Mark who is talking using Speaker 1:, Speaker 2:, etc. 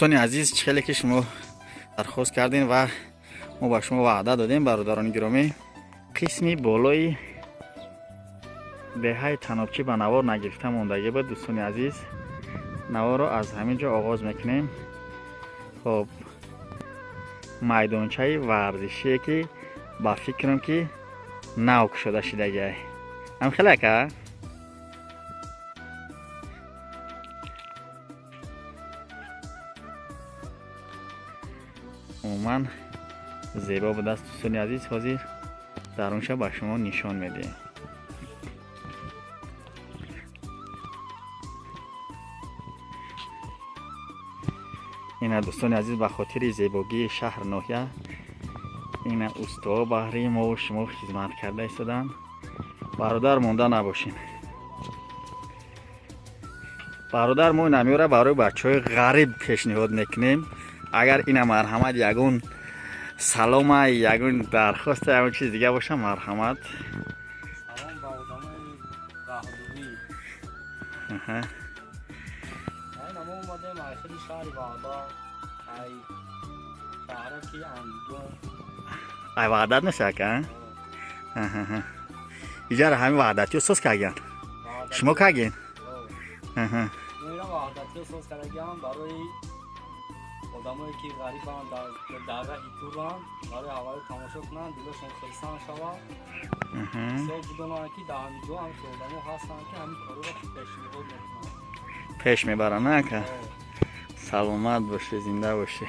Speaker 1: دوستان عزیز، خیلی که شما درخواست کردین و ما با شما وعده دادیم برادران گرامی، قسمی بالای دهه تنابچی به نوار نگرفته موندگی بود. دوستان عزیز، نوار رو از همینجا آغاز میکنیم. خب میدانچه ورزشی که با فکرم که نو شده شدگی هم خیلی که عموما زیبا بود است. دوستان عزیز، حاضر در اونجا با شما نشان میده. این دوستان عزیز به خاطر زیبایی شهر ناحیه این استا بحری ما و شما خدمت کرده ایستادن. برادر مونده نباشین. برادر ما نمیاره برای بچهای غریب پیشنهاد میکنیم. اگر این مرحمت یگون سلام یگون درخواست یگون چیز دیگه باشه مرحمت.
Speaker 2: سلام با آدمای بهادری. ما اومدیم خیلی شهر وعده ای شهر کی AMINJON
Speaker 1: ای وعدت نشه که اینجا همین وعدتی سوز کردن شما کردین.
Speaker 2: میرم وعدتی سوز کردم برای آدمایی که غریبن در ایتورن برای حوالی تماشا کنن دلشون خرسان شود. سه بودن که در AMINJON هم شدن هستن که همین کارو رو پیش میبرن.
Speaker 1: پیش میبرن نه که سلامت باشه، زنده باشه.